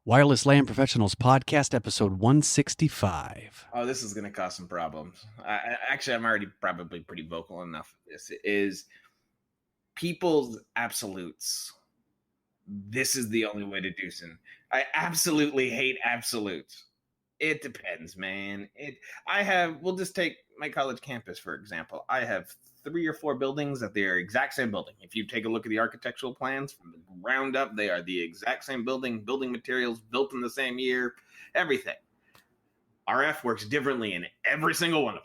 Wireless LAN Professionals Podcast, episode 165. Oh, this is going to cause some problems. I'm already probably pretty vocal enough. This is people's absolutes. This is the only way to do some. I absolutely hate absolutes. It depends, man. We'll just take my college campus, for example. I have 3 or 4 buildings that they are exact same building. If you take a look at the architectural plans from the ground up, they are the exact same building materials, built in the same year, everything. RF works differently in every single one of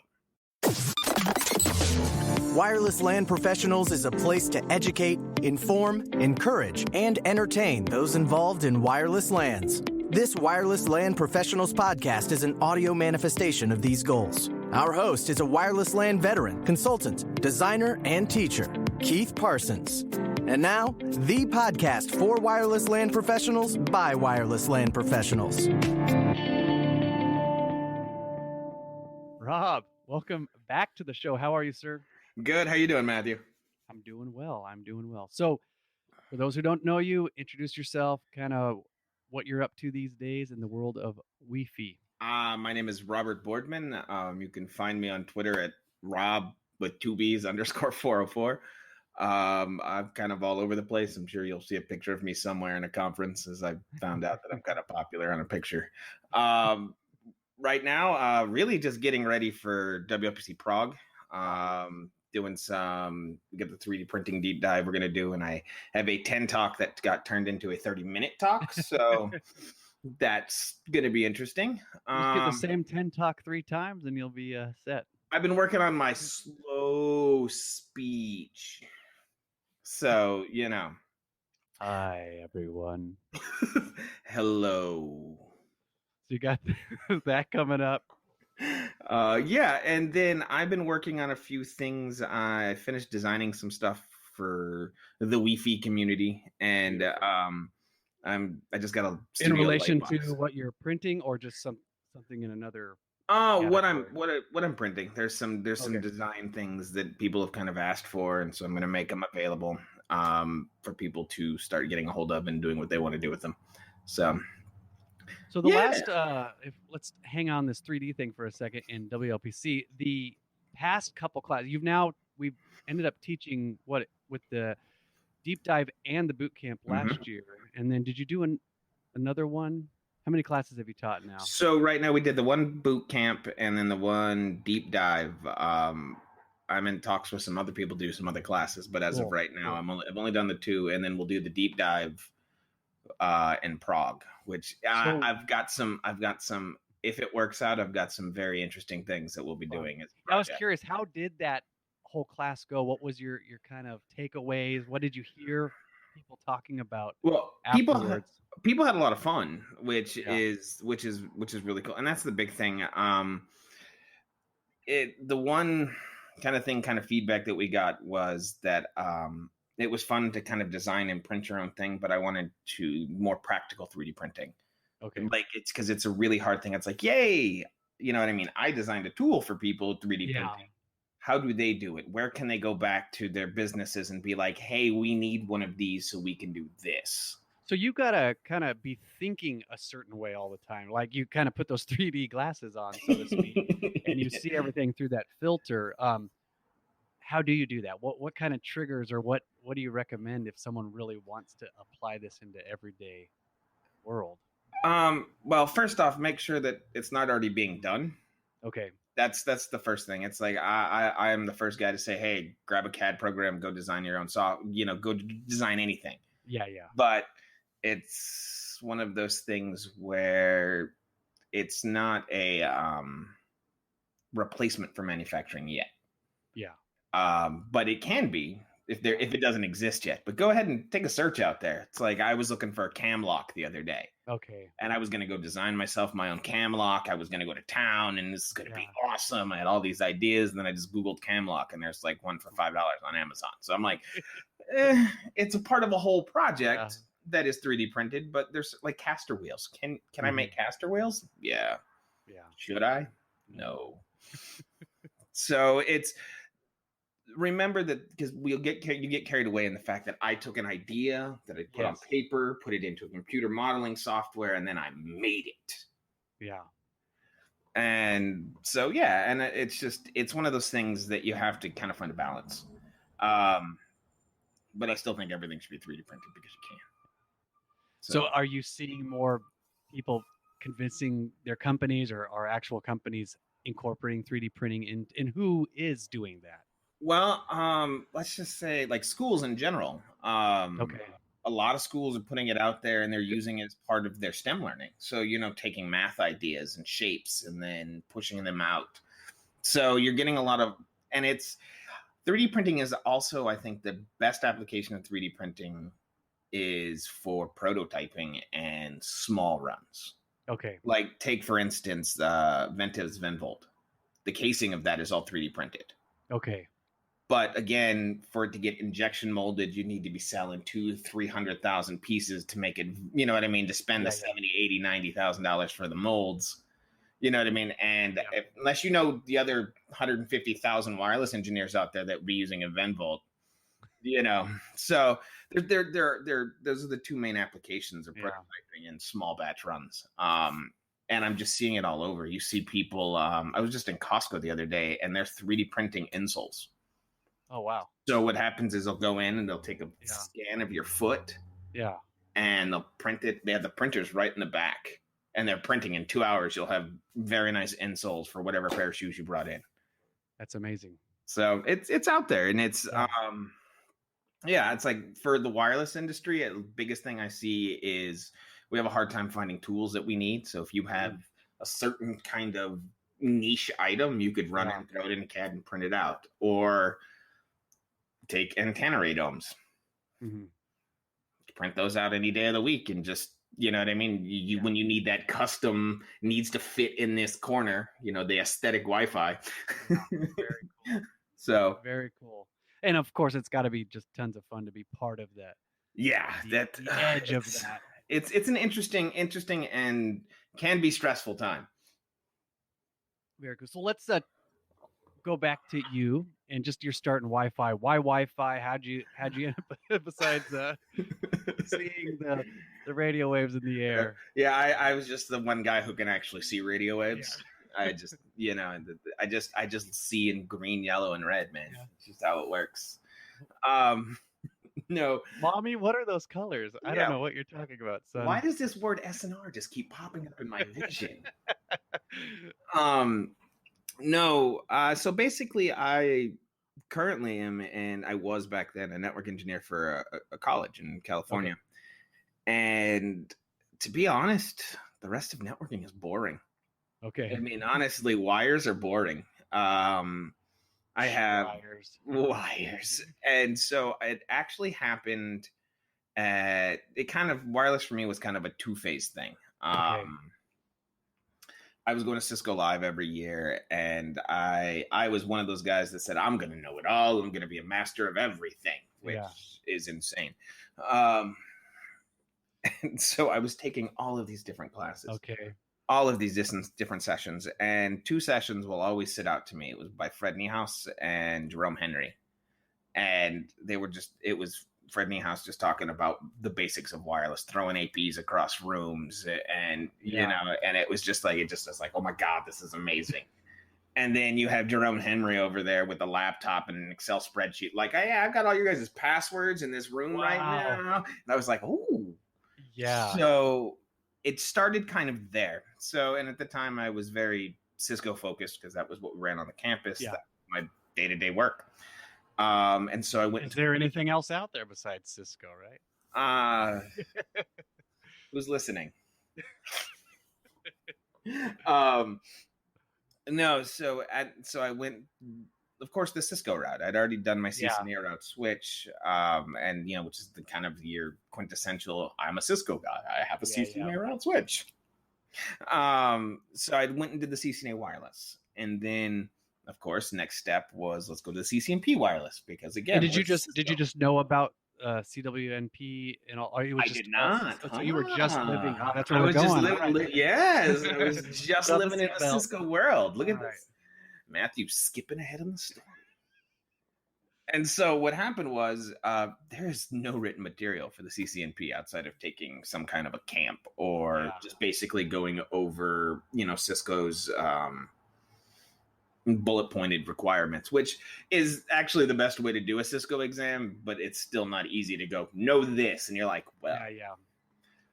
them. Wireless LAN Professionals is a place to educate, inform, encourage, and entertain those involved in wireless LANs. This Wireless LAN Professionals podcast is an audio manifestation of these goals. Our host is a wireless LAN veteran, consultant, designer, and teacher, Keith Parsons. And now, the podcast for wireless LAN professionals by wireless LAN professionals. Rob, welcome back to the show. How are you, sir? Good. How you doing, Matthew? I'm doing well. So, for those who don't know you, introduce yourself, kind of what you're up to these days in the world of Wi-Fi. My name is Robert Boardman. You can find me on Twitter at Rob with 2 B's _404. I'm kind of all over the place. I'm sure you'll see a picture of me somewhere in a conference, as I found out that I'm kind of popular on a picture. Right now, really just getting ready for WLPC Prague. Doing we got the 3D printing deep dive we're going to do, and I have a 10 talk that got turned into a 30-minute talk, so that's going to be interesting. Just get the same 10 talk 3 times and you'll be set. I've been working on my slow speech, so Hi everyone. Hello. So you got that coming up. Yeah, and then I've been working on a few things. I finished designing some stuff for the Wi-Fi community, and I just got a in relation to what you're printing, or just something in another. What I'm printing. There's some design things that people have kind of asked for, and so I'm going to make them available for people to start getting a hold of and doing what they want to do with them. So the last, let's hang on this 3D thing for a second in WLPC. The past couple classes, we've ended up teaching with the deep dive and the boot camp last year. And then did you do another one? How many classes have you taught now? So right now we did the one boot camp and then the one deep dive. I'm in talks with some other people to do some other classes, but as of right now, I've only done the 2, and then we'll do the deep dive in Prague, which I've got some, if it works out, I've got some very interesting things that we'll be doing. I was curious, how did that whole class go? What was your kind of takeaways? What did you hear people talking about? Well, afterwards? people had a lot of fun, which is really cool. And that's the big thing. The one kind of feedback that we got was that, it was fun to kind of design and print your own thing, but I wanted more practical 3D printing. Okay. Like because it's a really hard thing. It's like, yay, you know what I mean? I designed a tool for people 3D printing. How do they do it? Where can they go back to their businesses and be like, hey, we need one of these so we can do this? So you got to kind of be thinking a certain way all the time. Like you kind of put those 3D glasses on, so to speak, and you see everything through that filter. How do you do that? What kind of triggers, or what do you recommend if someone really wants to apply this into everyday world? Well, first off, make sure that it's not already being done. Okay. That's the first thing. It's like I am the first guy to say, hey, grab a CAD program, go design your own go design anything. Yeah. But it's one of those things where it's not a replacement for manufacturing yet. Yeah. But it can be if it doesn't exist yet. But go ahead and take a search out there. It's like I was looking for a cam lock the other day. Okay. And I was going to go design myself my own cam lock. I was going to go to town, and this is going to be awesome. I had all these ideas, and then I just Googled cam lock, and there's like one for $5 on Amazon. So I'm like, it's a part of a whole project that is 3D printed, but there's like caster wheels. Can I make caster wheels? Yeah. Should I? No. So remember that because you get carried away in the fact that I took an idea that I put on paper, put it into a computer modeling software, and then I made it. Yeah. And so, and it's one of those things that you have to kind of find a balance. But I still think everything should be 3D printed because you can. So are you seeing more people convincing their companies or actual companies incorporating 3D printing in who is doing that? Well, let's just say like schools in general. Okay. A lot of schools are putting it out there and they're using it as part of their STEM learning. So, taking math ideas and shapes and then pushing them out. So you're getting a lot of, and 3D printing is also, I think, the best application of 3D printing is for prototyping and small runs. Okay. Like take, for instance, Ventive's Venvolt. The casing of that is all 3D printed. Okay. But again, for it to get injection molded, you need to be selling 200,000-300,000 pieces to make it, you know what I mean? To spend the $70,000, $80,000, $90,000 for the molds. You know what I mean? And unless you know the other 150,000 wireless engineers out there that would be using a Venvolt, so those are the two main applications of prototyping and small batch runs. And I'm just seeing it all over. You see people, I was just in Costco the other day and they're 3D printing insoles. Oh, wow. So what happens is they'll go in and they'll take a scan of your foot. Yeah. And they'll print it. They have the printers right in the back. And they're printing in 2 hours. You'll have very nice insoles for whatever pair of shoes you brought in. That's amazing. So it's out there. And it's, it's like for the wireless industry, the biggest thing I see is we have a hard time finding tools that we need. So if you have a certain kind of niche item, you could run it and throw it in CAD and print it out. Or take antenna array domes. Mm-hmm. Print those out any day of the week and just, you know what I mean? When you need that custom needs to fit in this corner, the aesthetic Wi-Fi. Very cool. So very cool. And of course, it's got to be just tons of fun to be part of that. Yeah, the edge of that. It's an interesting and can be stressful time. Very cool. So let's go back to you and just your start in Wi-Fi. Why Wi-Fi? How'd you end up besides seeing the radio waves in the air? Yeah, I was just the one guy who can actually see radio waves. Yeah. I just see in green, yellow, and red, man. Yeah. It's just how it works. No, Mommy, what are those colors? I don't know what you're talking about, son. Why does this word SNR just keep popping up in my vision? No. So basically, I currently am, and I was back then, a network engineer for a college in California. Okay. And to be honest, the rest of networking is boring. Okay. I mean, honestly, wires are boring. I have wires. And so it actually happened wireless for me was kind of a two-phase thing. Okay. I was going to Cisco Live every year, and I was one of those guys that said, I'm going to know it all. I'm going to be a master of everything, which is insane. And so I was taking all of these different classes. Okay. All of these different sessions, and two sessions will always sit out to me. It was by Fred Niehaus and Jerome Henry. And it was Fred Niehaus just talking about the basics of wireless, throwing APs across rooms, and and it was just like, oh my God, this is amazing. And then you have Jerome Henry over there with a laptop and an Excel spreadsheet, like, hey, I've got all you guys' passwords in this room right now. And I was like, oh, yeah. So it started kind of there. So, and at the time I was very Cisco focused because that was what we ran on the campus. Yeah. That was my day-to-day work. And so I went. Is there anything else out there besides Cisco, right? Who's listening? No. So I went, of course, the Cisco route. I'd already done my CCNA route switch, and which is the kind of your quintessential. I'm a Cisco guy. I have a CCNA route switch. So I went and did the CCNA wireless, and then, of course, next step was let's go to the CCNP wireless because again. And did you just know about CWNP and all? I did not. So you were just living. Oh, that's where we're going. Yes, I was just living in a Cisco world. Look at this, Matthew skipping ahead in the story. And so what happened was there is no written material for the CCNP outside of taking some kind of a camp or just basically going over, Cisco's bullet pointed requirements, which is actually the best way to do a Cisco exam, but it's still not easy to go, know this. And you're like, well, yeah.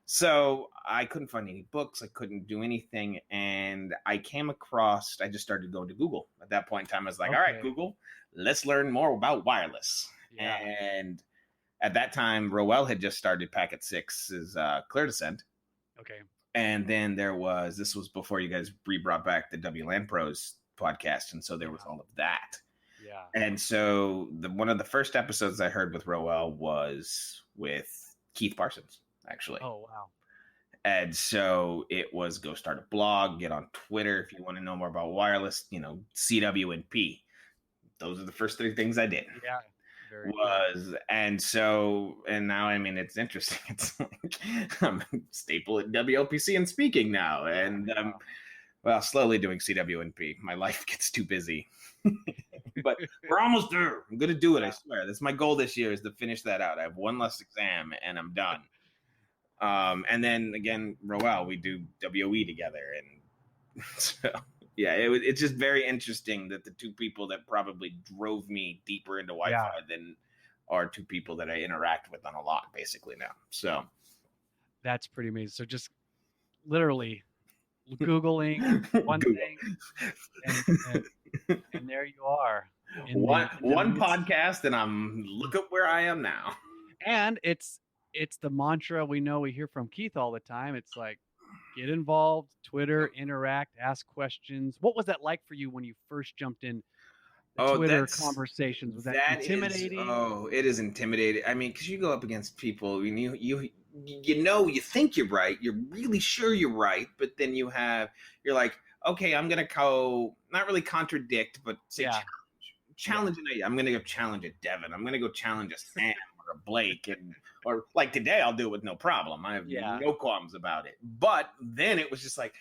So I couldn't find any books. I couldn't do anything. And I just started going to Google. At that point in time, I was like, all right, Google, let's learn more about wireless. Yeah. And at that time, Rowell had just started Packet 6's Clear Descent. Okay. And then this was before you guys brought back the WLAN Pros podcast. And so there was all of that. Yeah. And so one of the first episodes I heard with Rowell was with Keith Parsons, actually. Oh, wow. And so it was go start a blog, get on Twitter if you want to know more about wireless, CWNP. Those are the first 3 things I did. Yeah. And now, it's interesting. It's like I'm a staple at WLPC and speaking now. And slowly doing CWNP. My life gets too busy. But we're almost there. I'm going to do it, I swear. That's my goal this year, is to finish that out. I have one last exam and I'm done. And then again, Rowell, we do WOE together. And so, yeah, it's just very interesting that the 2 people that probably drove me deeper into Wi-Fi than are 2 people that I interact with on a lot, basically, now. So that's pretty amazing. So just literally Googling one thing, and there you are. One podcast, and look at where I am now. And it's the mantra we hear from Keith all the time. It's like, get involved, Twitter, interact, ask questions. What was that like for you when you first jumped in the Twitter conversations? Was that intimidating? It is intimidating. Because you go up against people, you think you're right, you're really sure you're right, but then you're like, okay, I'm gonna go, not really contradict, but say challenge an idea. I'm gonna go challenge a Devin. I'm gonna go challenge a Sam or a Blake, or like today, I'll do it with no problem. I have no qualms about it. But then it was just like,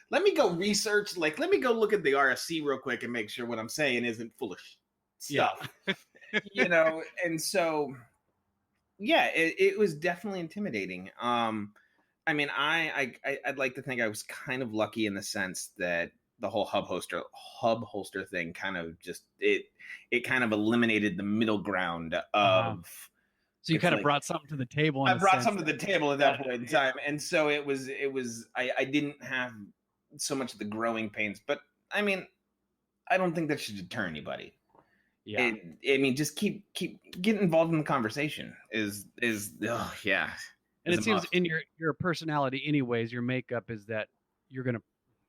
let me go research. Like, let me go look at the RFC real quick and make sure what I'm saying isn't full of stuff. And so. Yeah, it was definitely intimidating. I'd like to think I was kind of lucky in the sense that the whole hub holster thing kind of just it kind of eliminated the middle ground of. So you kind of brought something to the table. I brought something to the table at that point in time, and so it was. I didn't have so much of the growing pains, but I don't think that should deter anybody. Yeah, just keep getting involved in the conversation is yeah. And it seems in your personality, anyways, your makeup is that you're going to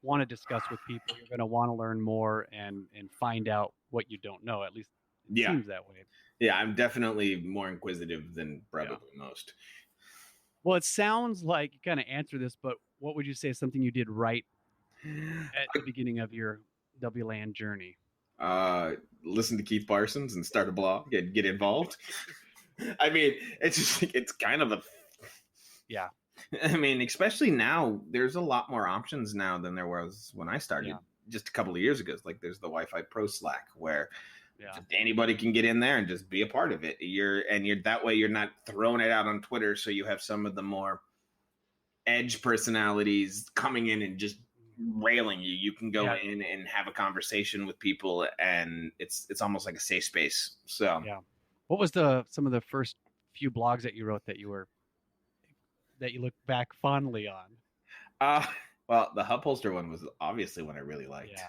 want to discuss with people. You're going to want to learn more and find out what you don't know. At least it seems that way. Yeah, I'm definitely more inquisitive than probably most. Well, it sounds like you kind of answered this, but what would you say is something you did right at the beginning of your WLAN journey? Listen to Keith Parsons and start a blog and get involved. It's just it's kind of especially now there's a lot more options now than there was when I started just a couple of years ago. Like there's the Wi-Fi Pro Slack where anybody can get in there and just be a part of it. You're that way you're not throwing it out on Twitter, so you have some of the more edge personalities coming in and just railing you. You can go in and have a conversation with people, and it's almost like a safe space. So what was some of the first few blogs that you wrote that you look back fondly on? Well, the hub holster one was obviously one I really liked.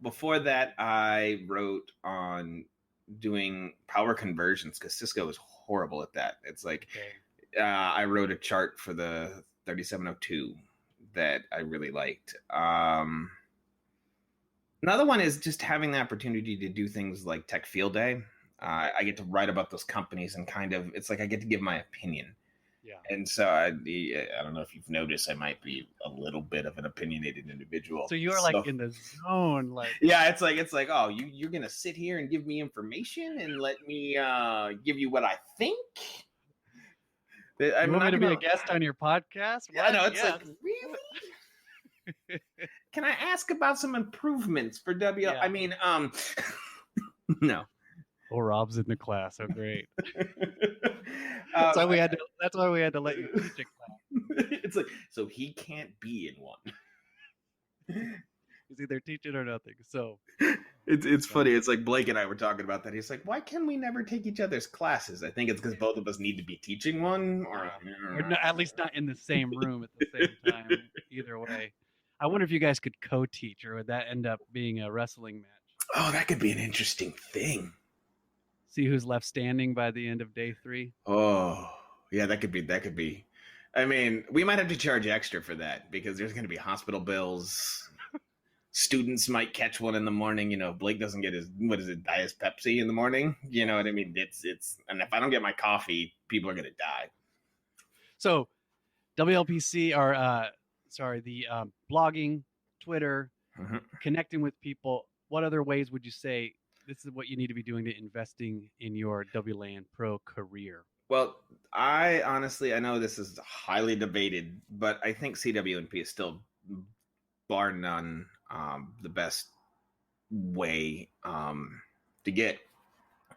Before that, I wrote on doing power conversions because Cisco was horrible at that. It's like I wrote a chart for the 3702 that I really liked. Another one is just having the opportunity to do things like Tech Field Day. I get to write about those companies and kind of, it's like I get to give my opinion. And so I don't know if you've noticed, I might be a little bit of an opinionated individual. So you're like in the zone, like it's like oh, you're gonna sit here and give me information and let me give you what I think. You want me to be a guest on your podcast? Yeah, no, it's like really. Can I ask about some improvements for W? No. Oh, Rob's in the class. Oh, great. That's why we had to. That's why we had to let you teach a class. It's like, so he can't be in one. He's either teaching or nothing. So it's funny. It's like Blake and I were talking about that. He's like, why can we never take each other's classes? I think it's because both of us need to be teaching one, or not, at least not in the same room at the same time. Either way, I wonder if you guys could co-teach, or would that end up being a wrestling match? Oh, that could be an interesting thing. See who's left standing by the end of day 3. Oh, yeah, that could be. I mean, we might have to charge extra for that because there's going to be hospital bills. Students might catch one in the morning. You know, Blake doesn't get his, Diet Pepsi in the morning. You know what I mean? It's, and if I don't get my coffee, people are going to die. So WLPC are, the blogging, Twitter, connecting with people. What other ways would you say this is what you need to be doing to investing in your WLAN Pro career? Well, I know this is highly debated, but I think CWNP is still, bar none, the best way to get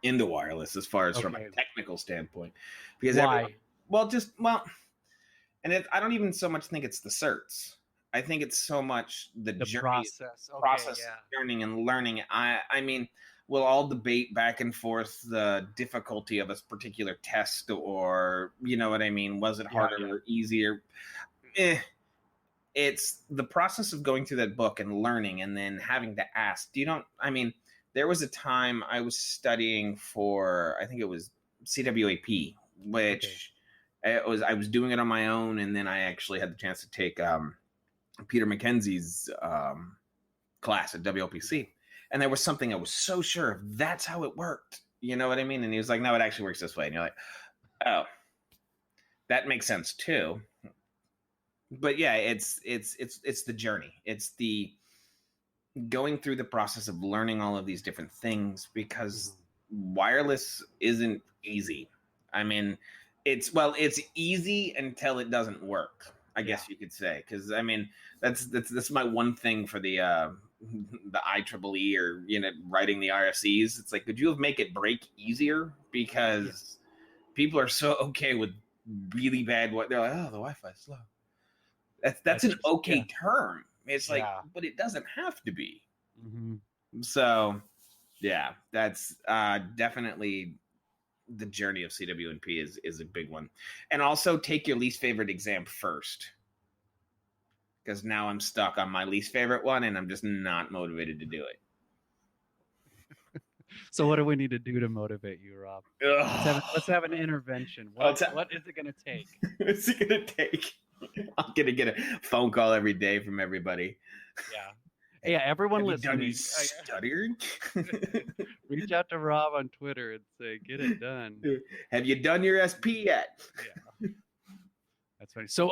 into wireless as far as from a technical standpoint. Because why? I don't even so much think it's the certs. I think it's so much the journey, process, learning and learning. I mean, we'll all debate back and forth the difficulty of a particular test, or you know what I mean? Was it harder or easier? It's the process of going through that book and learning, and then having to ask. There was a time I was studying for, I think it was CWAP, which I was doing it on my own, and then I actually had the chance to take Peter McKenzie's class at WLPC. And there was something I was so sure of. That's how it worked. You know what I mean? And he was like, no, it actually works this way. And you're like, oh, that makes sense too. But yeah, it's the journey. It's the going through the process of learning all of these different things, because wireless isn't easy. I mean, it's easy until it doesn't work, I guess you could say. Because I mean, that's my one thing for the IEEE, or writing the RFCs. It's like, could you have make it break easier? Because people are so okay with really bad. They're like, oh, the Wi-Fi is slow. That's an okay term. It's like, but it doesn't have to be. So, yeah, that's definitely the journey of CWNP is a big one. And also take your least favorite exam first. Because now I'm stuck on my least favorite one, and I'm just not motivated to do it. So what do we need to do to motivate you, Rob? Let's have an intervention. What is it going to take? What's it going to take? I'm going to get a phone call every day from everybody. Yeah. Yeah, everyone listening. You stuttering? Reach out to Rob on Twitter and say, get it done. Have you done your SP yet? Yeah. That's funny. So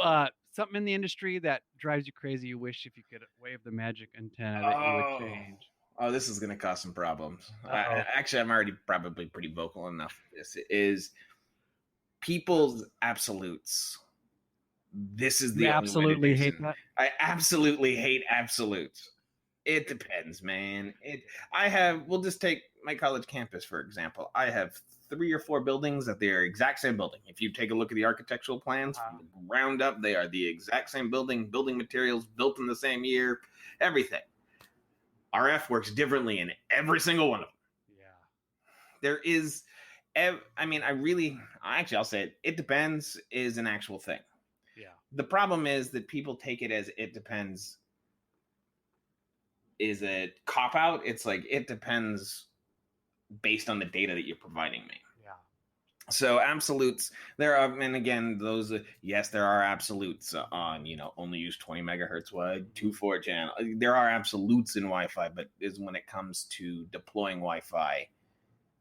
something in the industry that drives you crazy, you wish if you could wave the magic antenna that you would change. Oh, this is going to cause some problems. I'm already probably pretty vocal enough for this. It is people's absolutes. This is the absolutely hate that. I absolutely hate absolutes. It depends, man. We'll just take my college campus, for example. I have 3 or 4 buildings that they are exact same building. If you take a look at the architectural plans from the ground up, they are the exact same building materials, built in the same year, everything. RF works differently in every single one of them. Yeah. There is, I'll say it depends is an actual thing. Yeah. The problem is that people take it as it depends is a cop out. It's like, it depends based on the data that you're providing me. Yeah. So absolutes, there are, and again, there are absolutes on, only use 20 megahertz wide, 2.4 channel. There are absolutes in Wi-Fi, but when it comes to deploying Wi-Fi,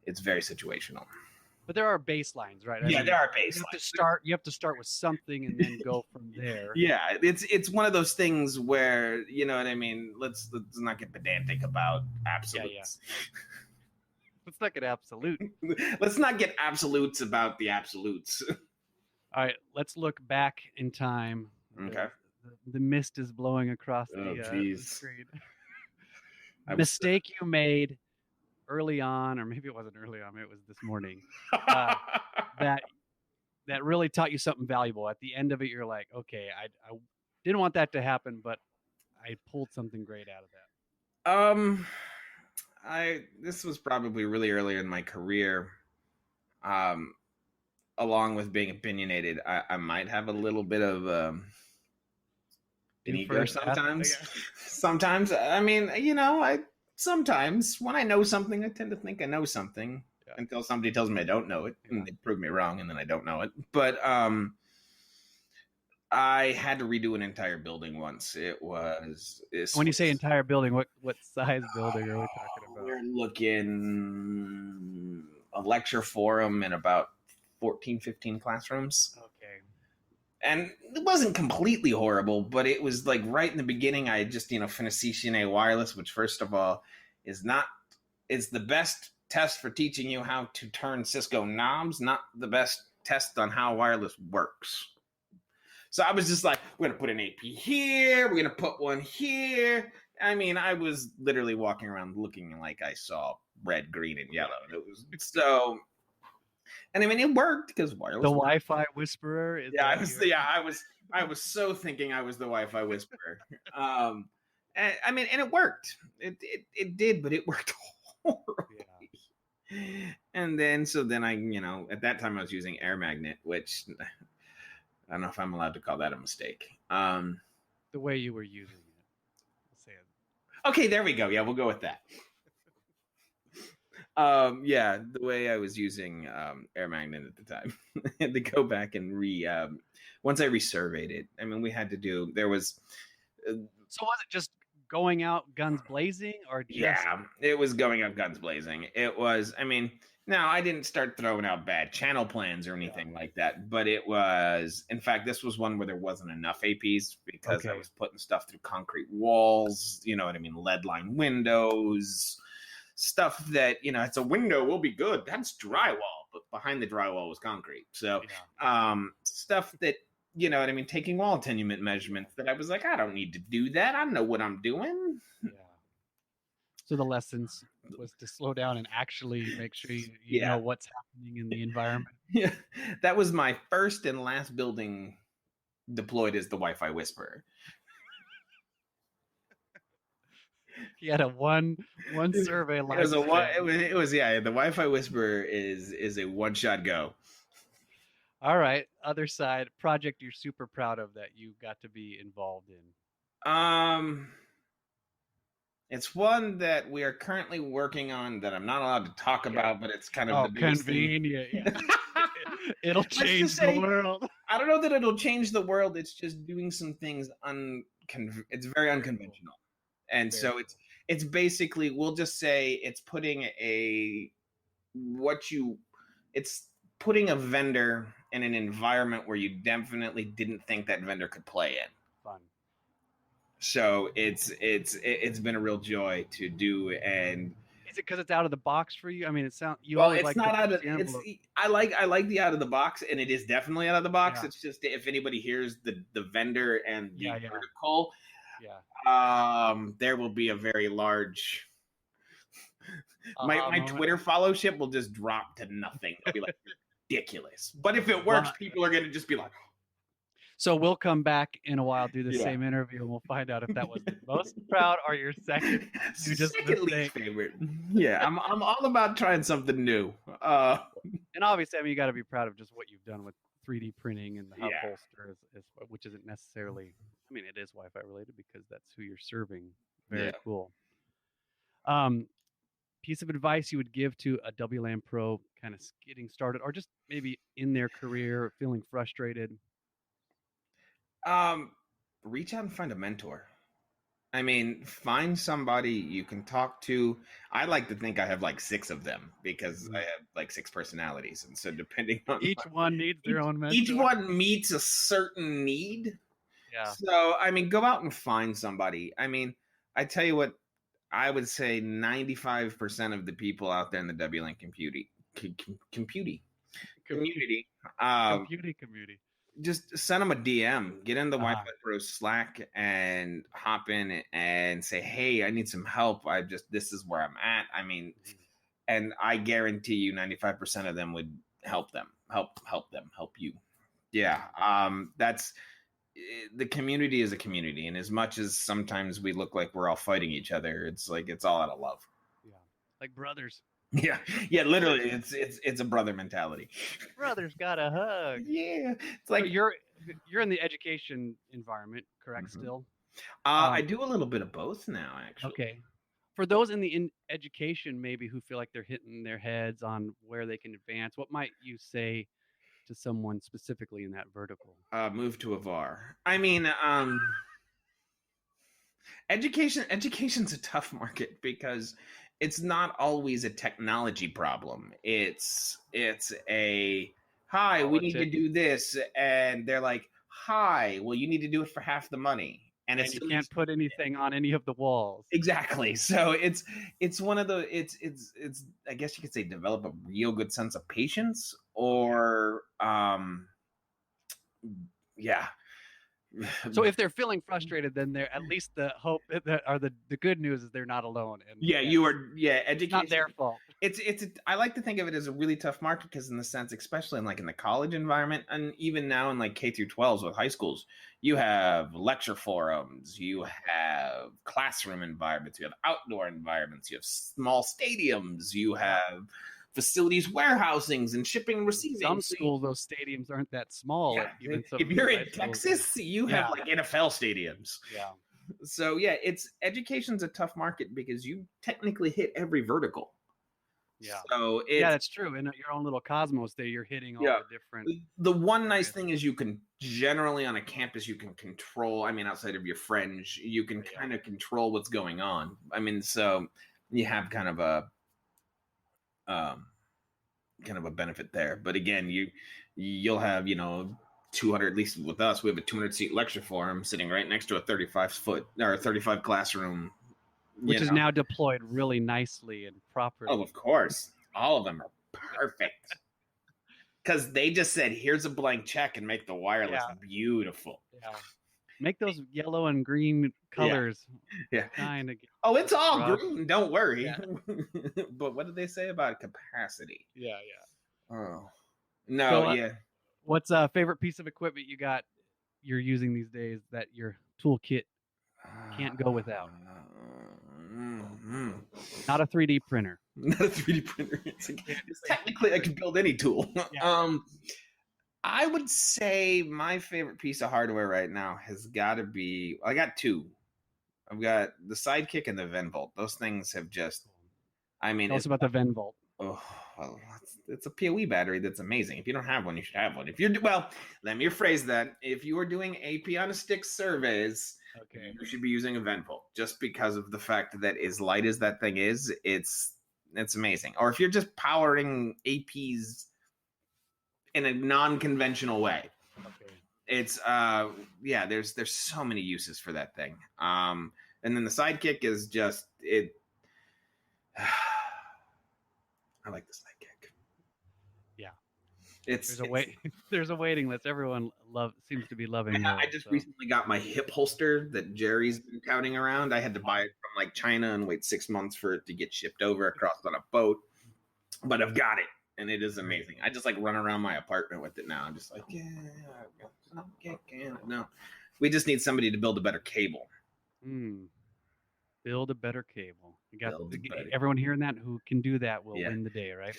it's very situational. But there are baselines, right? There are baselines. You have to start with something and then go from there. Yeah, it's one of those things where, you know what I mean? Let's not get pedantic about absolutes. Yeah. Let's not get absolute. Let's not get absolutes about the absolutes. All right, let's look back in time. Okay. The mist is blowing across the screen. Mistake you made early on, or maybe it wasn't early on, maybe it was this morning, that really taught you something valuable? At the end of it, you're like, okay, I didn't want that to happen, but I pulled something great out of that. This was probably really early in my career. Along with being opinionated, I might have a little bit of an ego sometimes. Sometimes, I mean, sometimes when I know something, I tend to think I know something until somebody tells me I don't know it, and they prove me wrong, and then I don't know it. But I had to redo an entire building once. When you say entire building, what size building are we talking about? We're looking a lecture forum in about 14, 15 classrooms. Okay. And it wasn't completely horrible, but it was like right in the beginning. I had just, finished CCNA wireless, which first of all is the best test for teaching you how to turn Cisco knobs, not the best test on how wireless works. So I was just like, we're going to put an AP here. We're going to put one here. I mean, I was literally walking around looking like I saw red, green, and yellow. It was so... And I mean, it worked because wireless. The Wi-Fi whisperer. I was so thinking I was the Wi-Fi whisperer. And it worked. It did, but it worked horribly. Yeah. And then I, at that time I was using air magnet, which I don't know if I'm allowed to call that a mistake. The way you were using it. I'll say it. Okay, there we go. Yeah, we'll go with that. The way I was using air magnet at the time. I had to go back and once I resurveyed it. I mean, we had to do, there was... So was it just going out guns blazing, or just... Yeah, it was going out guns blazing. It was, now I didn't start throwing out bad channel plans or anything like that, but it was, in fact, this was one where there wasn't enough APs because I was putting stuff through concrete walls, lead line windows, stuff that, it's a window will be good. That's drywall, but behind the drywall was concrete. So stuff that, taking wall attenuation measurements that I was like, I don't need to do that. I know what I'm doing. Yeah. So the lessons was to slow down and actually make sure you know what's happening in the environment. Yeah. That was my first and last building deployed as the Wi-Fi whisperer. He had a one survey line. It was the Wi-Fi whisperer is a one-shot go. All right. Other side project you're super proud of that you got to be involved in. It's one that we are currently working on that I'm not allowed to talk about, but it's kind of the convenient. Yeah. It'll change the world. I don't know that it'll change the world. It's just doing some things it's very unconventional. And so it's basically, we'll just say it's putting it's putting a vendor in an environment where you definitely didn't think that vendor could play in. Fun. So it's been a real joy to do. And is it because it's out of the box for you? I mean, it's not like not out of it's. I like the out of the box, and it is definitely out of the box. Yeah. It's just if anybody hears the vendor and the vertical. Yeah. There will be a very large. My Twitter followership will just drop to nothing. It'll be like ridiculous. But if it works, people are going to just be like. So we'll come back in a while, do the same interview, and we'll find out if that was the most proud or your second. You just second least favorite. Yeah, I'm all about trying something new. And obviously, you got to be proud of just what you've done with 3D printing and the hub holster, which isn't necessarily. It is Wi-Fi related because that's who you're serving. Very cool. Piece of advice you would give to a WLAN pro kind of getting started, or just maybe in their career feeling frustrated? Reach out and find a mentor. Find somebody you can talk to. I like to think I have like 6 of them because I have like 6 personalities. And so depending on each one needs their own mentor. Each one meets a certain need. Yeah. So, go out and find somebody. I tell you what, I would say 95% of the people out there in the WLAN community, just send them a DM, get in the Wi-Fi Pro Slack and hop in and say, hey, I need some help. This is where I'm at. and I guarantee you 95% of them would help you. Yeah. That's the community is a community, and as much as sometimes we look like we're all fighting each other, it's like it's all out of love. Yeah, like brothers. Yeah, literally, it's a brother mentality. Brothers got a hug. Yeah, it's like so you're in the education environment, correct? Mhm. Still, I do a little bit of both now, actually. okay. For those in education, maybe who feel like they're hitting their heads on where they can advance, what might you say to someone specifically in that vertical? Move to a VAR. I mean, education's a tough market because it's not always a technology problem. It's a hi, we need to do this, and they're like, hi, well, you need to do it for half the money, and you can't put anything on any of the walls. Exactly. So it's one of the it's I guess you could say develop a real good sense of patience, or yeah. So if they're feeling frustrated, then they're at least the hope that or the good news is they're not alone. And education. It's not their fault. I like to think of it as a really tough market because in the sense, especially in the college environment, and even now in like K through 12s with high schools, you have lecture forums, you have classroom environments, you have outdoor environments, you have small stadiums, you have facilities, warehousings, and shipping and receiving. Some schools, those stadiums aren't that small. Yeah. Even if you're in Texas, you have like NFL stadiums. Yeah. So education's a tough market because you technically hit every vertical. Yeah. So that's true. In your own little cosmos there, you're hitting all the different. The one nice thing is you can generally on a campus, you can control, I mean, outside of your friends, you can kind of control what's going on. I mean, so you have kind of a benefit there. But again, you'll have, 200, at least with us, we have a 200-seat lecture forum sitting right next to a 35-foot or a 35 classroom, which is now deployed really nicely and properly. Oh, of course. All of them are perfect. Because they just said, here's a blank check and make the wireless beautiful. Yeah. Make those yellow and green colors. Yeah. Kind of. Oh, it's all green. Don't worry. Yeah. But what did they say about capacity? Yeah. Oh. No, What's a favorite piece of equipment you're using these days that your toolkit can't go without? Not a 3D printer. Not a 3D printer. Technically, I can build any tool. Yeah. I would say my favorite piece of hardware right now has got to be. I got two. I've got the Sidekick and the Venvolt. Those things have just. I mean, tell us about the Venvolt. Oh, well, it's a PoE battery that's amazing. If you don't have one, you should have one. Let me rephrase that. If you are doing AP on a stick surveys, you should be using a Venvolt, just because of the fact that as light as that thing is, it's amazing. Or if you're just powering APs in a non-conventional way, it's there's so many uses for that thing. And then the Sidekick is just it. I like the Sidekick. Yeah, there's a waiting list. Everyone seems to be loving it. I just recently got my hip holster that Jerry's been touting around. I had to buy it from like China and wait 6 months for it to get shipped over across on a boat, but I've got it and it is amazing. I just like run around my apartment with it now. I'm just like, no. We just need somebody to build a better cable. Build a better cable. You got everyone hearing that who can do that will win the day, right?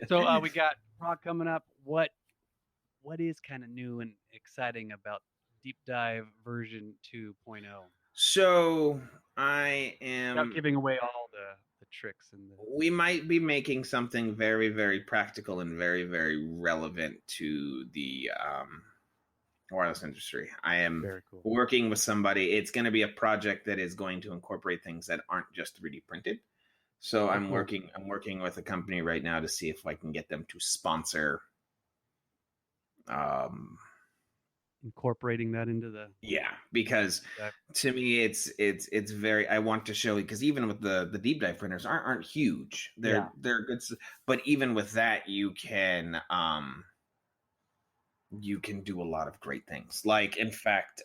So we got Prague coming up. What is kind of new and exciting about Deep Dive version 2.0? So I am without giving away all the tricks we might be making something very, very practical and very, very relevant to the wireless industry. I am working with somebody. It's going to be a project that is going to incorporate things that aren't just 3D printed. So I'm working with a company right now to see if I can get them to sponsor incorporating that into the because to me it's very, I want to show, because even with the deep dive printers aren't huge. They're good, but even with that you can do a lot of great things. Like, in fact,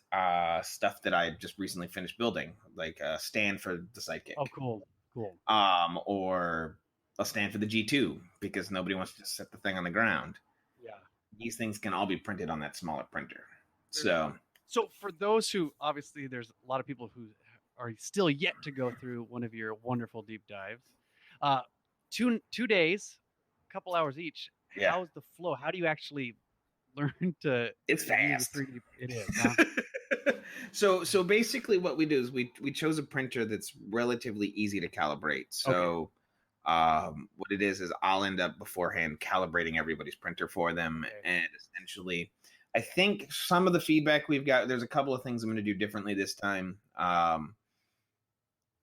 stuff that I just recently finished building, like a stand for the Sidekick. Oh, cool. Or stand for the G2 because nobody wants to set the thing on the ground. Yeah. These things can all be printed on that smaller printer. So for those who, obviously there's a lot of people who are still yet to go through one of your wonderful deep dives. 2 days, a couple hours each. Yeah. How's the flow? How do you actually learn to? It's fast. 3D? It is. Huh? So basically, what we do is we chose a printer that's relatively easy to calibrate. So what it is I'll end up beforehand calibrating everybody's printer for them, and essentially, I think some of the feedback we've got. There's a couple of things I'm going to do differently this time,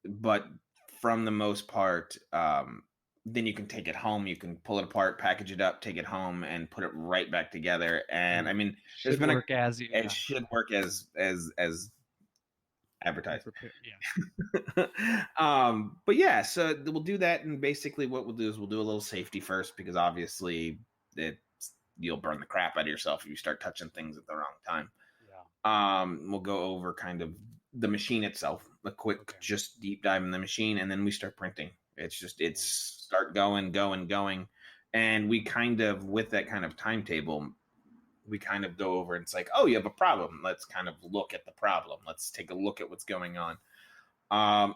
but from the most part, then you can take it home. You can pull it apart, package it up, take it home, and put it right back together. And I mean, it should work as advertised. Yeah. But yeah, so we'll do that, and basically what we'll do is we'll do a little safety first, because obviously you'll burn the crap out of yourself if you start touching things at the wrong time. Yeah. We'll go over kind of the machine itself, a quick just deep dive in the machine, and then we start printing. It's start going, and we kind of, with that kind of timetable, we kind of go over and it's like, oh, you have a problem. Let's kind of look at the problem. Let's take a look at what's going on.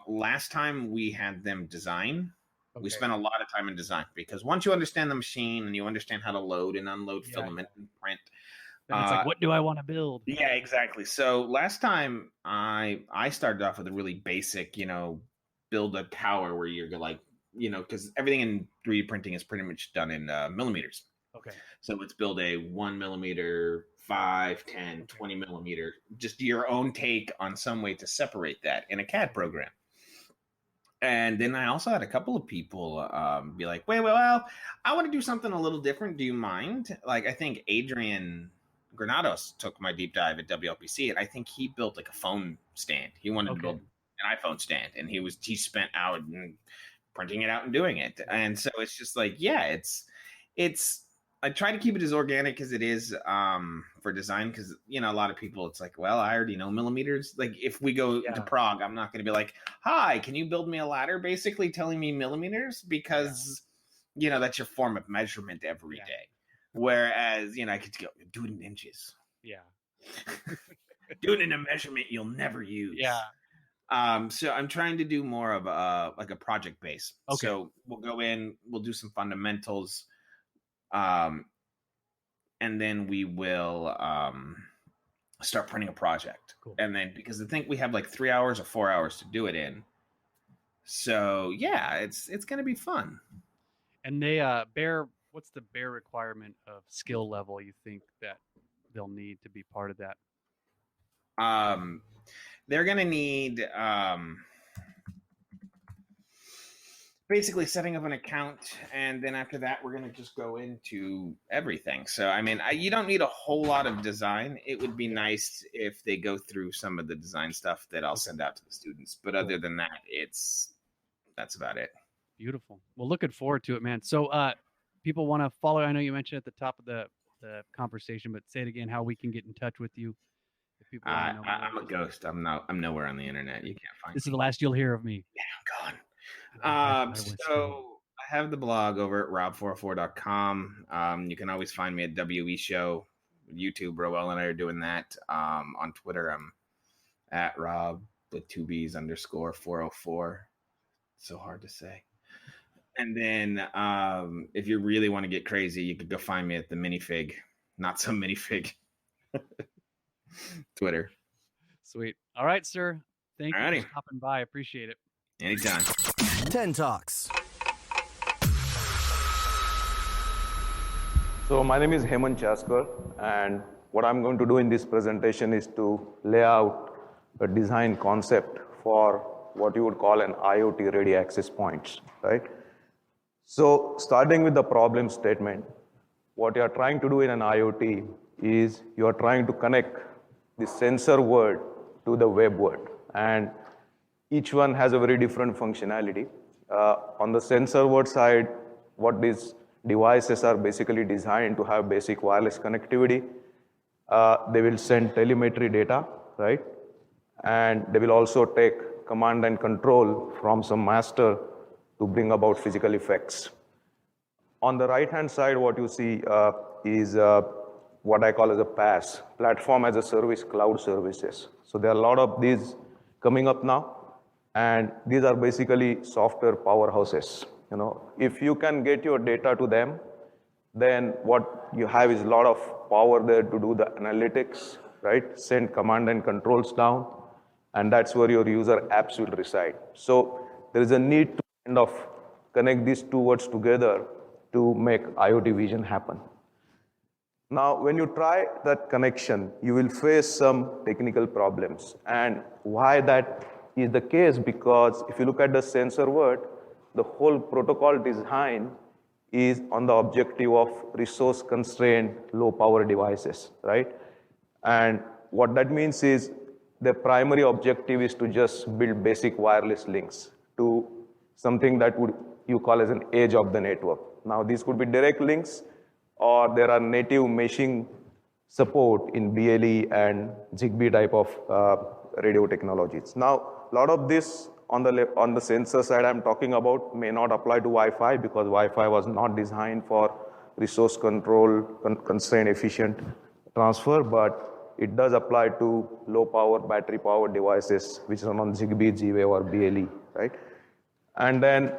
Last time we had them design, we spent a lot of time in design, because once you understand the machine and you understand how to load and unload filament and print, then it's like, what do I want to build? Yeah, exactly. So last time I started off with a really basic, build a tower where you're like, because everything in 3D printing is pretty much done in millimeters. Okay. So let's build a 1 millimeter, 5, 10, 20 millimeter, just your own take on some way to separate that in a CAD program. And then I also had a couple of people be like, well, I want to do something a little different. Do you mind? Like, I think Adrian Granados took my deep dive at WLPC, and I think he built like a phone stand. He wanted to build an iPhone stand, and he spent out and printing it out and doing it. And so it's just like, it's I try to keep it as organic as it is for design, because a lot of people, it's like, well, I already know millimeters. Like, if we go to Prague, I'm not going to be like, hi, can you build me a ladder, basically telling me millimeters, because that's your form of measurement every day. Whereas I could go do it in inches. Do it in a measurement you'll never use. So I'm trying to do more of a project base. So we'll go in, we'll do some fundamentals, and then we will start printing a project. And then, because I think we have like 3 hours or 4 hours to do it in. So it's going to be fun. And they what's the bare requirement of skill level you think that they'll need to be part of that? They're going to need basically setting up an account, and then after that, we're going to just go into everything. So, I mean, you don't need a whole lot of design. It would be nice if they go through some of the design stuff that I'll send out to the students. But other than that, that's about it. Beautiful. Well, looking forward to it, man. So, people want to follow. I know you mentioned at the top of the conversation, but say it again, how we can get in touch with you. If people want to know I'm a ghost. I'm nowhere on the internet. You can't find me. This is the last you'll hear of me. Yeah, I'm gone. So I have the blog over at rob404.com. You can always find me at WE Show, YouTube. Roel and I are doing that. On Twitter, I'm at Rob with 2 B's _404. So hard to say. And then if you really want to get crazy, you could go find me at the minifig, not so minifig. Twitter. Sweet. All right, sir. Thank you for stopping by. I appreciate it. Anytime. 10 Talks. So my name is Hemant Chaskar, and what I'm going to do in this presentation is to lay out a design concept for what you would call an IoT Ready Access Points, right? So starting with the problem statement, what you are trying to do in an IoT is you are trying to connect the sensor word to the web word, and each one has a very different functionality. On the sensor word side, what these devices are basically designed to have basic wireless connectivity. They will send telemetry data, right? And they will also take command and control from some master to bring about physical effects. On the right-hand side, what you see is what I call as a PaaS, Platform as a Service Cloud Services. So there are a lot of these coming up now, and these are basically software powerhouses. If you can get your data to them, then what you have is a lot of power there to do the analytics, right? Send command and controls down, and that's where your user apps will reside. So there is a need to kind of connect these two words together to make IoT vision happen. Now, when you try that connection, you will face some technical problems. And why that is the case? Because if you look at the sensor word, the whole protocol design is on the objective of resource-constrained, low-power devices, right? And what that means is the primary objective is to just build basic wireless links to something that you call as an edge of the network. Now, these could be direct links, or there are native meshing support in BLE and Zigbee type of radio technologies. Now, a lot of this on the sensor side I'm talking about may not apply to Wi-Fi because Wi-Fi was not designed for resource control, constrained efficient transfer, but it does apply to low power, battery powered devices which run on Zigbee, Z-Wave or BLE, right? And then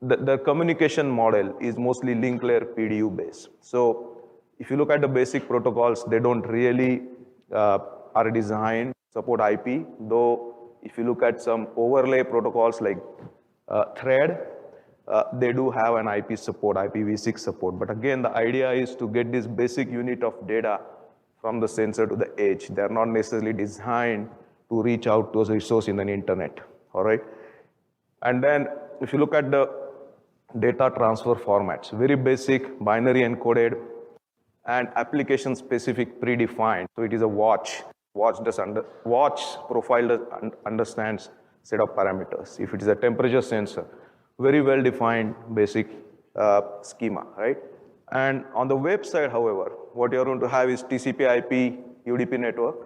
the communication model is mostly link layer PDU based. So if you look at the basic protocols, they don't really are designed to support IP, though if you look at some overlay protocols like Thread, they do have an IP support, IPv6 support. But again, the idea is to get this basic unit of data from the sensor to the edge. They're not necessarily designed to reach out to a resource in the internet, all right? And then if you look at the data transfer formats, very basic, binary encoded, and application specific predefined. So it is a watch profile understands set of parameters. If it is a temperature sensor, very well defined basic schema, right? And on the web side, however, what you're going to have is TCP/IP UDP network,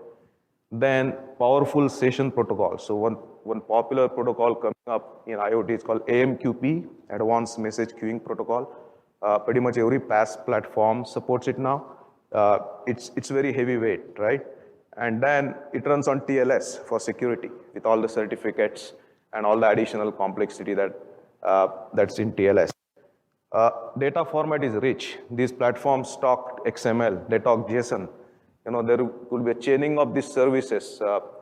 then powerful session protocol. So one popular protocol coming up in IoT is called AMQP, Advanced Message Queuing Protocol. Pretty much every PaaS platform supports it now. It's very heavyweight, right? And then it runs on TLS for security with all the certificates and all the additional complexity that's in TLS. Data format is rich. These platforms talk XML, they talk JSON. There could be a chaining of these services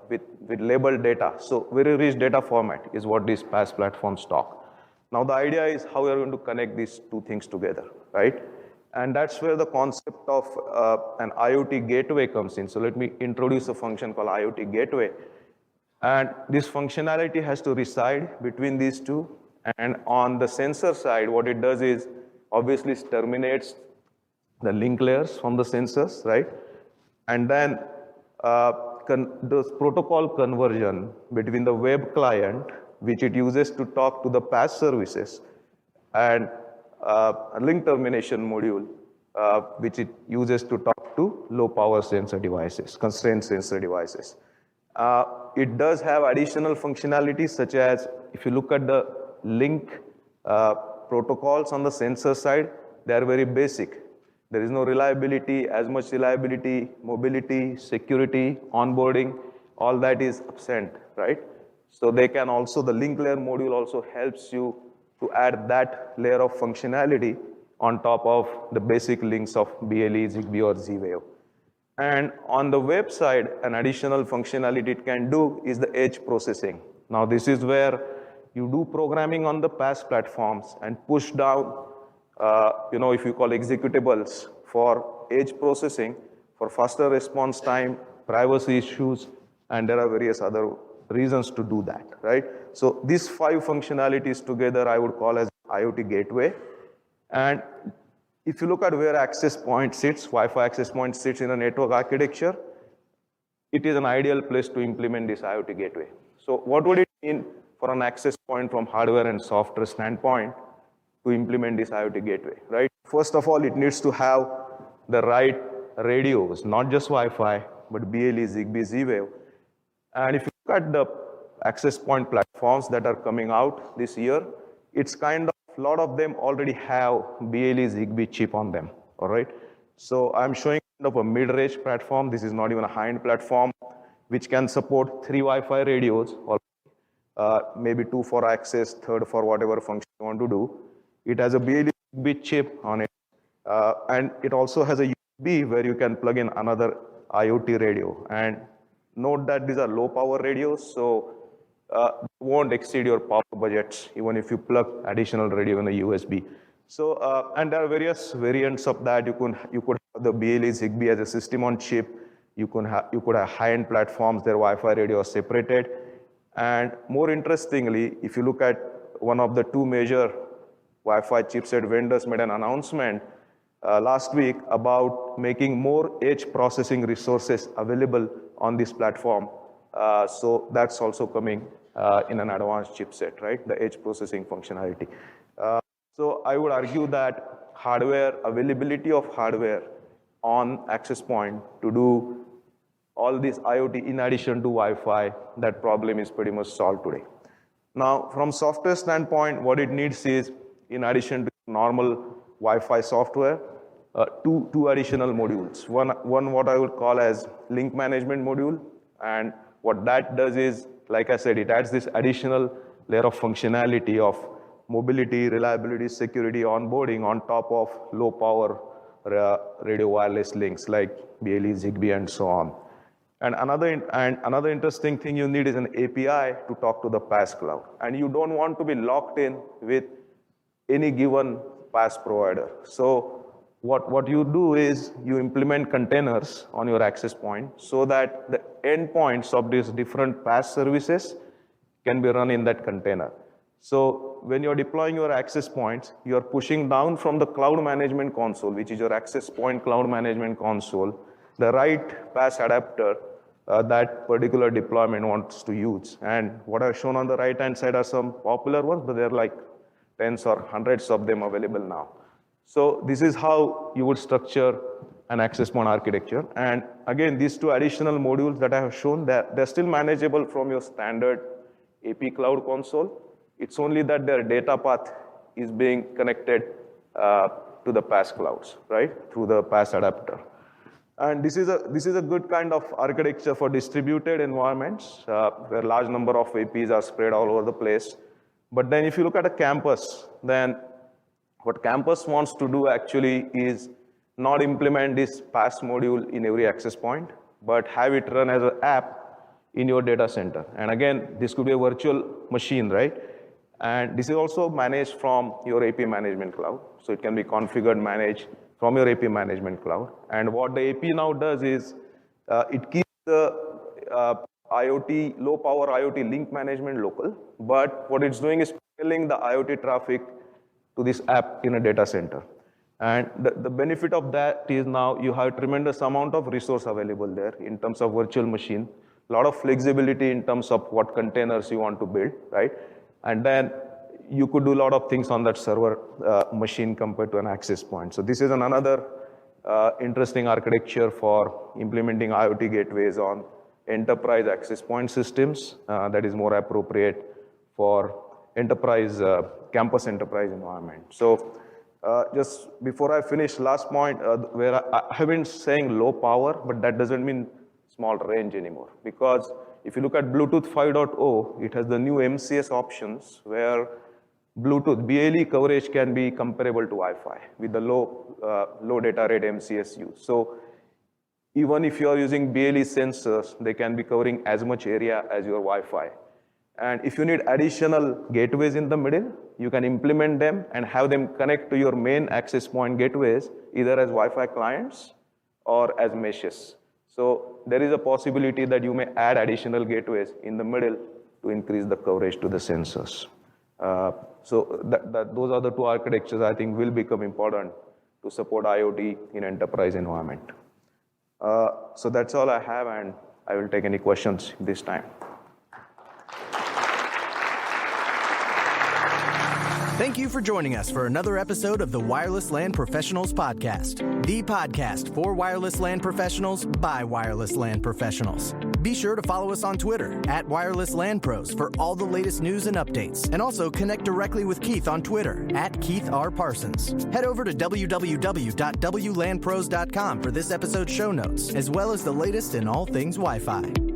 with labeled data. So very rich data format is what these PaaS platforms talk. Now the idea is how we are going to connect these two things together, right? And that's where the concept of an IoT gateway comes in. So let me introduce a function called IoT Gateway. And this functionality has to reside between these two. And on the sensor side, what it does is obviously terminates the link layers from the sensors, right? And then does protocol conversion between the web client, which it uses to talk to the PaaS services, and a link termination module, which it uses to talk to low power sensor devices, constrained sensor devices. It does have additional functionalities such as, if you look at the link protocols on the sensor side, they are very basic. There is no reliability, as much reliability, mobility, security, onboarding, all that is absent, right? So they can also, the link layer module also helps you to add that layer of functionality on top of the basic links of BLE, Zigbee, or Z-Wave. And on the web side, an additional functionality it can do is the edge processing. Now this is where you do programming on the PaaS platforms and push down, if you call executables for edge processing, for faster response time, privacy issues, and there are various other reasons to do that, right? So these 5 functionalities together I would call as IoT Gateway. And if you look at where access point sits, Wi-Fi access point sits in a network architecture, it is an ideal place to implement this IoT Gateway. So what would it mean for an access point from hardware and software standpoint to implement this IoT Gateway, right? First of all, it needs to have the right radios, not just Wi-Fi, but BLE, Zigbee, Z-Wave. And if you look at the access point platforms that are coming out this year, it's kind of, a lot of them already have BLE Zigbee chip on them, all right? So I'm showing kind of a mid-range platform. This is not even a high-end platform, which can support 3 Wi-Fi radios, or maybe 2 for access, third for whatever function you want to do. It has a BLE Zigbee chip on it, and it also has a USB where you can plug in another IoT radio. And note that these are low-power radios, so won't exceed your power budgets, even if you plug additional radio in a USB. So, and there are various variants of that. You could have the BLE Zigbee as a system on chip. You could have high-end platforms, their Wi-Fi radio are separated. And more interestingly, if you look at one of the 2 major Wi-Fi chipset vendors made an announcement last week about making more edge processing resources available on this platform. So that's also coming in an advanced chipset, right? The edge processing functionality. So I would argue that hardware, availability of hardware on access point to do all this IoT in addition to Wi-Fi, that problem is pretty much solved today. Now, from software standpoint, what it needs is, in addition to normal Wi-Fi software, two additional modules. One what I would call as link management module, and what that does is, like I said, it adds this additional layer of functionality of mobility, reliability, security, onboarding on top of low power radio wireless links like BLE, Zigbee, and so on. And another interesting thing you need is an API to talk to the PaaS cloud. And you don't want to be locked in with any given PaaS provider. So what you do is you implement containers on your access point so that the endpoints of these different PaaS services can be run in that container. So when you're deploying your access points, you're pushing down from the cloud management console, which is your access point cloud management console, the right PaaS adapter that particular deployment wants to use. And what I've shown on the right-hand side are some popular ones, but there are like tens or hundreds of them available now. So this is how you would structure an access point architecture. And again, these 2 additional modules that I have shown, they're still manageable from your standard AP Cloud console. It's only that their data path is being connected to the PaaS clouds, right, through the PaaS adapter. And this is a good kind of architecture for distributed environments where large number of APs are spread all over the place. But then if you look at a campus, then what campus wants to do actually is not implement this PaaS module in every access point, but have it run as an app in your data center. And again, this could be a virtual machine, right? And this is also managed from your AP management cloud. So it can be configured, managed from your AP management cloud. And what the AP now does is it keeps the IoT, low power IoT link management local, but what it's doing is funneling the IoT traffic to this app in a data center. And the benefit of that is now you have a tremendous amount of resource available there in terms of virtual machine, a lot of flexibility in terms of what containers you want to build, right? And then you could do a lot of things on that server machine compared to an access point. So this is another interesting architecture for implementing IoT gateways on enterprise access point systems that is more appropriate for enterprise, campus enterprise environment. So just before I finish, last point, where I have been saying low power, but that doesn't mean small range anymore. Because if you look at Bluetooth 5.0, it has the new MCS options where Bluetooth, BLE coverage can be comparable to Wi-Fi with the low data rate MCS use. So even if you are using BLE sensors, they can be covering as much area as your Wi-Fi. And if you need additional gateways in the middle, you can implement them and have them connect to your main access point gateways, either as Wi-Fi clients or as meshes. So there is a possibility that you may add additional gateways in the middle to increase the coverage to the sensors. So those are the 2 architectures I think will become important to support IoT in enterprise environment. So that's all I have, and I will take any questions this time. Thank you for joining us for another episode of the Wireless LAN Professionals Podcast, the podcast for wireless LAN professionals by wireless LAN professionals. Be sure to follow us on Twitter @Wireless LAN Pros for all the latest news and updates. And also connect directly with Keith on Twitter @KeithRParsons. Head over to www.wlanpros.com for this episode's show notes, as well as the latest in all things Wi-Fi.